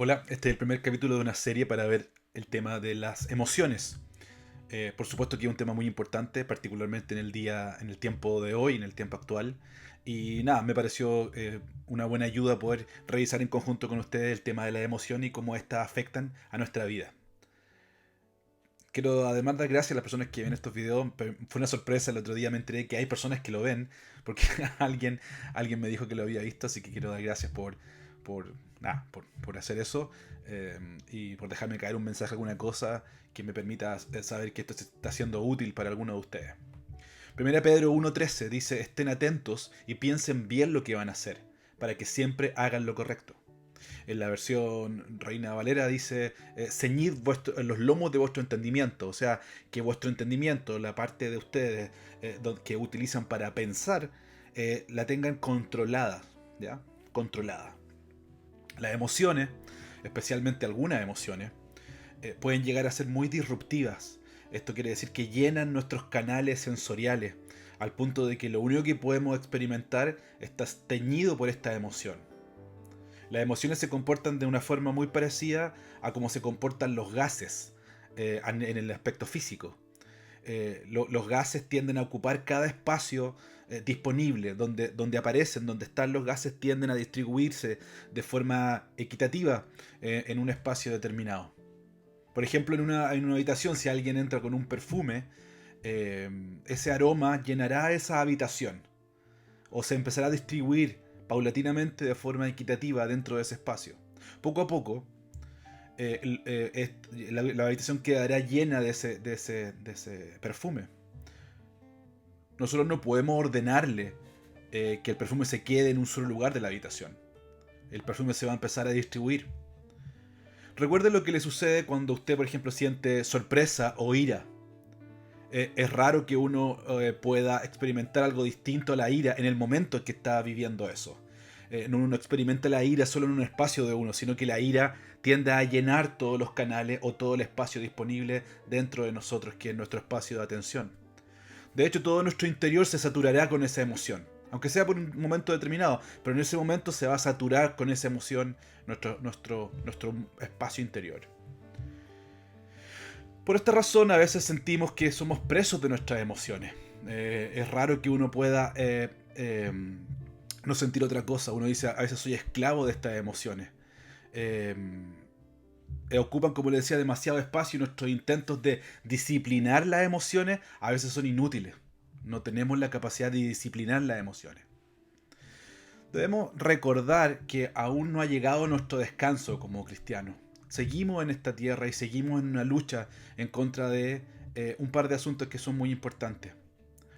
Hola, este es el primer capítulo de una serie para ver el tema de las emociones. Por supuesto que es un tema muy importante, particularmente en el tiempo de hoy, en el tiempo actual. Y nada, me pareció una buena ayuda poder revisar en conjunto con ustedes el tema de la emoción y cómo éstas afectan a nuestra vida. Quiero además dar gracias a las personas que ven estos videos. Fue una sorpresa, el otro día me enteré que hay personas que lo ven, porque alguien, alguien me dijo que lo había visto, así que quiero dar gracias por, por hacer eso y por dejarme caer un mensaje, alguna cosa que me permita saber que esto se está siendo útil para alguno de ustedes. Primera Pedro 1.13 dice, estén atentos y piensen bien lo que van a hacer, para que siempre hagan lo correcto. En la versión Reina Valera dice, ceñid los lomos de vuestro entendimiento, o sea, que vuestro entendimiento, la parte de ustedes que utilizan para pensar, la tengan controlada, ¿ya? Controlada. Las emociones, especialmente algunas emociones, pueden llegar a ser muy disruptivas. Esto quiere decir que llenan nuestros canales sensoriales, al punto de que lo único que podemos experimentar está teñido por esta emoción. Las emociones se comportan de una forma muy parecida a cómo se comportan los gases en el aspecto físico. Los gases tienden a ocupar cada espacio disponible, donde aparecen, donde están los gases tienden a distribuirse de forma equitativa en un espacio determinado. Por ejemplo, en una habitación, si alguien entra con un perfume, ese aroma llenará esa habitación o se empezará a distribuir paulatinamente de forma equitativa dentro de ese espacio. Poco a poco, la habitación quedará llena de ese perfume. Nosotros no podemos ordenarle que el perfume se quede en un solo lugar de la habitación. El perfume se va a empezar a distribuir. Recuerde lo que le sucede cuando usted, por ejemplo, siente sorpresa o ira. Es raro que uno pueda experimentar algo distinto a la ira en el momento en que está viviendo eso. No uno experimenta la ira solo en un espacio de uno, sino que la ira tiende a llenar todos los canales o todo el espacio disponible dentro de nosotros, que es nuestro espacio de atención. De hecho, todo nuestro interior se saturará con esa emoción, aunque sea por un momento determinado, pero en ese momento se va a saturar con esa emoción nuestro espacio interior. Por esta razón, a veces sentimos que somos presos de nuestras emociones. Es raro que uno pueda no sentir otra cosa. Uno dice, a veces soy esclavo de estas emociones. Eh, Ocupan, como le decía, demasiado espacio y nuestros intentos de disciplinar las emociones a veces son inútiles. No tenemos la capacidad de disciplinar las emociones. Debemos recordar que aún no ha llegado nuestro descanso como cristianos. Seguimos en esta tierra y seguimos en una lucha en contra de un par de asuntos que son muy importantes.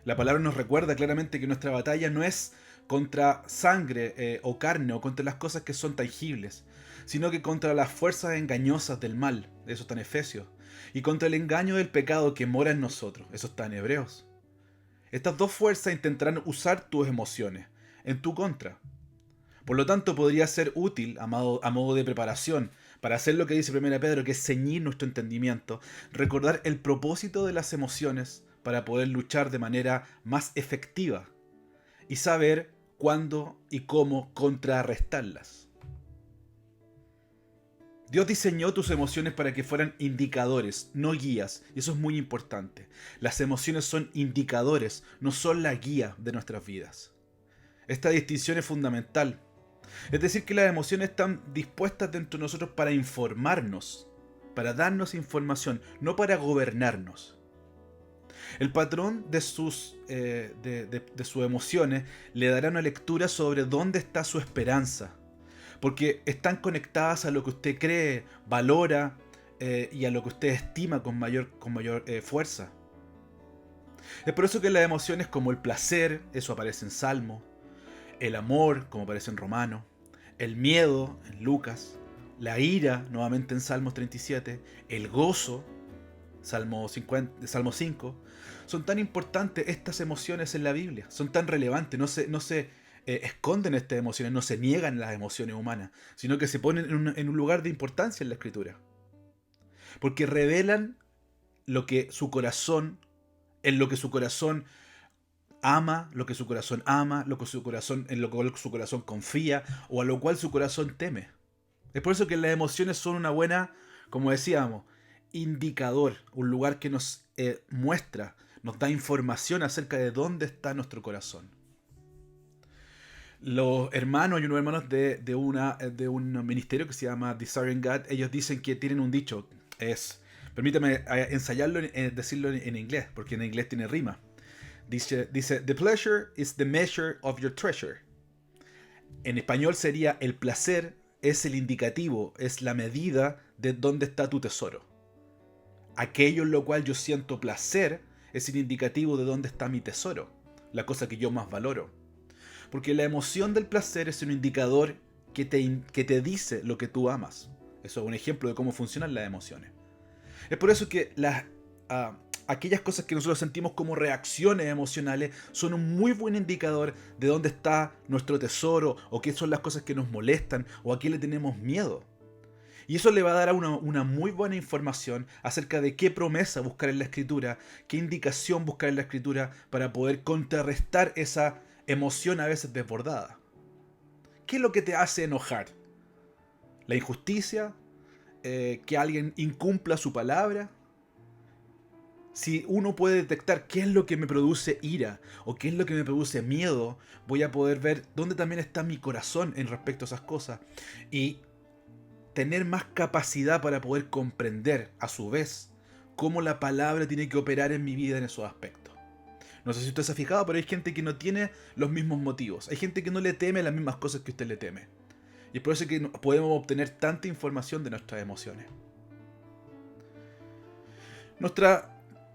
La palabra nos recuerda claramente que nuestra batalla no es contra sangre o carne o contra las cosas que son tangibles, sino que contra las fuerzas engañosas del mal, eso está en Efesios, y contra el engaño del pecado que mora en nosotros, eso está en Hebreos. Estas dos fuerzas intentarán usar tus emociones en tu contra. Por lo tanto, podría ser útil, a modo de preparación, para hacer lo que dice 1 Pedro, que es ceñir nuestro entendimiento, recordar el propósito de las emociones para poder luchar de manera más efectiva y saber cuándo y cómo contrarrestarlas. Dios diseñó tus emociones para que fueran indicadores, no guías, y eso es muy importante. Las emociones son indicadores, no son la guía de nuestras vidas. Esta distinción es fundamental. Es decir, que las emociones están dispuestas dentro de nosotros para informarnos, para darnos información, no para gobernarnos. El patrón de sus emociones le dará una lectura sobre dónde está su esperanza, porque están conectadas a lo que usted cree, valora y a lo que usted estima con mayor fuerza. Es por eso que las emociones como el placer, eso aparece en Salmo, el amor, como aparece en Romano, el miedo en Lucas, la ira, nuevamente en Salmos 37, el gozo, Salmo 5, son tan importantes estas emociones en la Biblia, son tan relevantes, no se esconden estas emociones, no se niegan las emociones humanas, sino que se ponen en un lugar de importancia en la Escritura, porque revelan lo que su corazón, en lo que su corazón ama, lo que su corazón ama, lo que su corazón, en lo cual su corazón confía o a lo cual su corazón teme. Es por eso que las emociones son una buena, como decíamos, indicador, un lugar que nos muestra, nos da información acerca de dónde está nuestro corazón. Los hermanos y unos hermanos de un ministerio que se llama Desiring God, ellos dicen que tienen un dicho, permítame ensayarlo, decirlo en inglés, porque en inglés tiene rima. Dice, the pleasure is the measure of your treasure. En español sería, el placer es el indicativo, es la medida de dónde está tu tesoro. Aquello en lo cual yo siento placer es el indicativo de dónde está mi tesoro, la cosa que yo más valoro. Porque la emoción del placer es un indicador que te dice lo que tú amas. Eso es un ejemplo de cómo funcionan las emociones. Es por eso que aquellas cosas que nosotros sentimos como reacciones emocionales son un muy buen indicador de dónde está nuestro tesoro, o qué son las cosas que nos molestan, o a qué le tenemos miedo. Y eso le va a dar una muy buena información acerca de qué promesa buscar en la escritura, qué indicación buscar en la escritura para poder contrarrestar esa emoción a veces desbordada. ¿Qué es lo que te hace enojar? ¿La injusticia? ¿Que alguien incumpla su palabra? Si uno puede detectar qué es lo que me produce ira o qué es lo que me produce miedo, voy a poder ver dónde también está mi corazón en respecto a esas cosas. Y tener más capacidad para poder comprender, a su vez, cómo la palabra tiene que operar en mi vida en esos aspectos. No sé si usted se ha fijado, pero hay gente que no tiene los mismos motivos. Hay gente que no le teme las mismas cosas que usted le teme. Y es por eso que podemos obtener tanta información de nuestras emociones. Nuestras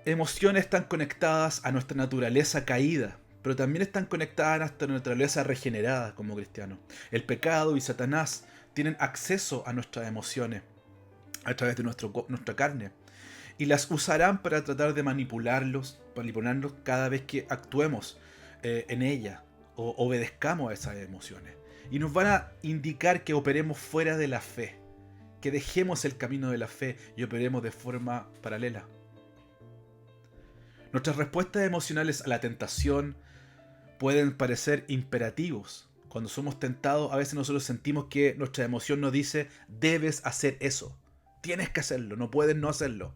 emociones están conectadas a nuestra naturaleza caída, pero también están conectadas a nuestra naturaleza regenerada como cristianos. El pecado y Satanás tienen acceso a nuestras emociones a través de nuestra carne, y las usarán para tratar de manipularnos cada vez que actuemos en ella o obedezcamos a esas emociones. Y nos van a indicar que operemos fuera de la fe, que dejemos el camino de la fe y operemos de forma paralela. Nuestras respuestas emocionales a la tentación pueden parecer imperativos. Cuando somos tentados, a veces nosotros sentimos que nuestra emoción nos dice, debes hacer eso, tienes que hacerlo, no puedes no hacerlo.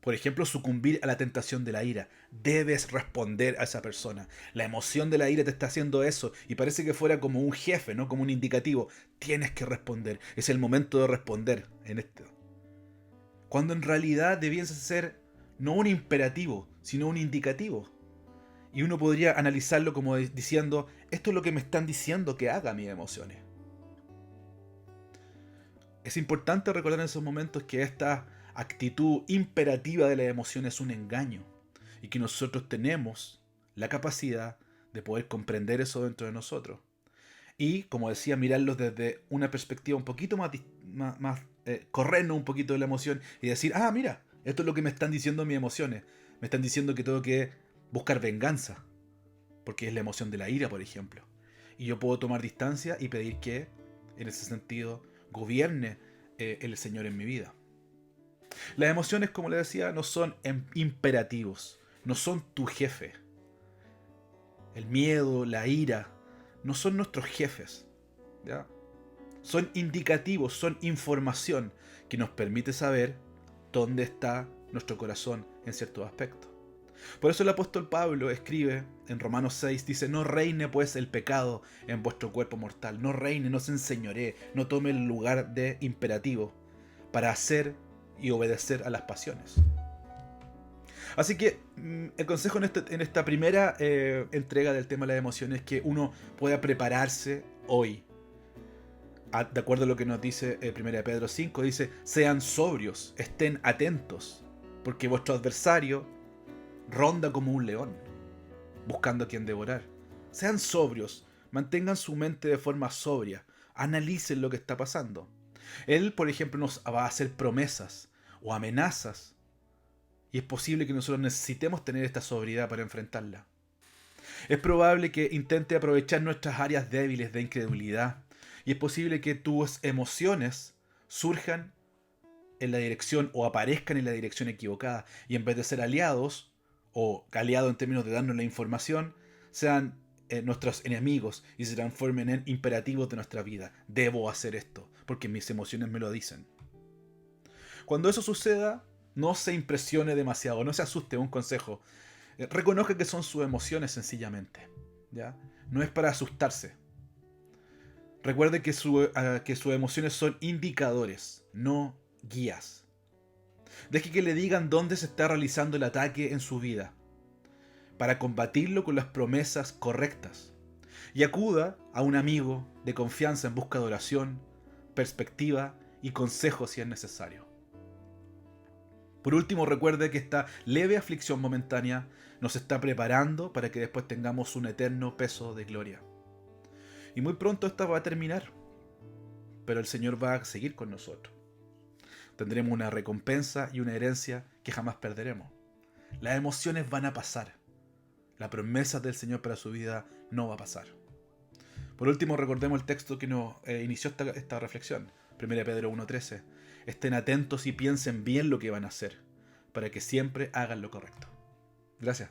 Por ejemplo, sucumbir a la tentación de la ira. Debes responder a esa persona. La emoción de la ira te está haciendo eso y parece que fuera como un jefe, ¿no? Como un indicativo. Tienes que responder. Es el momento de responder en esto. Cuando en realidad debiese ser no un imperativo, sino un indicativo. Y uno podría analizarlo como diciendo, esto es lo que me están diciendo que haga mis emociones. Es importante recordar en esos momentos que esta actitud imperativa de la emoción es un engaño y que nosotros tenemos la capacidad de poder comprender eso dentro de nosotros. Y, como decía, mirarlos desde una perspectiva un poquito más corrernos un poquito de la emoción y decir, ah, mira, esto es lo que me están diciendo mis emociones. Me están diciendo que tengo que buscar venganza, porque es la emoción de la ira, por ejemplo. Y yo puedo tomar distancia y pedir que, en ese sentido, gobierne el Señor en mi vida. Las emociones, como les decía, no son imperativos, no son tu jefe. El miedo, la ira, no son nuestros jefes, ¿ya? Son indicativos, son información que nos permite saber dónde está nuestro corazón en ciertos aspectos. Por eso el apóstol Pablo escribe en Romanos 6, dice, no reine pues el pecado en vuestro cuerpo mortal, no reine, no se enseñoree, no tome el lugar de imperativo para hacer y obedecer a las pasiones. Así que el consejo en esta primera entrega del tema de las emociones es que uno pueda prepararse hoy. De acuerdo a lo que nos dice 1 Pedro 5, dice, sean sobrios, estén atentos, porque vuestro adversario ronda como un león, buscando a quien devorar. Sean sobrios, mantengan su mente de forma sobria, analicen lo que está pasando. Él, por ejemplo, nos va a hacer promesas o amenazas, y es posible que nosotros necesitemos tener esta sobriedad para enfrentarla. Es probable que intente aprovechar nuestras áreas débiles de incredulidad, y es posible que tus emociones surjan en la dirección o aparezcan en la dirección equivocada, y en vez de ser aliados, o aliados en términos de darnos la información, sean nuestros enemigos y se transformen en imperativos de nuestra vida. Debo hacer esto, porque mis emociones me lo dicen. Cuando eso suceda, no se impresione demasiado, no se asuste, un consejo. Reconozca que son sus emociones sencillamente, ¿ya? No es para asustarse. Recuerde que sus emociones son indicadores, no guías. Deje que le digan dónde se está realizando el ataque en su vida, para combatirlo con las promesas correctas. Y acuda a un amigo de confianza en busca de oración, perspectiva y consejo si es necesario. Por último, recuerde que esta leve aflicción momentánea nos está preparando para que después tengamos un eterno peso de gloria. Y muy pronto esta va a terminar, pero el Señor va a seguir con nosotros. Tendremos una recompensa y una herencia que jamás perderemos. Las emociones van a pasar. La promesa del Señor para su vida no va a pasar. Por último, recordemos el texto que nos inició esta reflexión. 1 Pedro 1:13. Estén atentos y piensen bien lo que van a hacer, para que siempre hagan lo correcto. Gracias.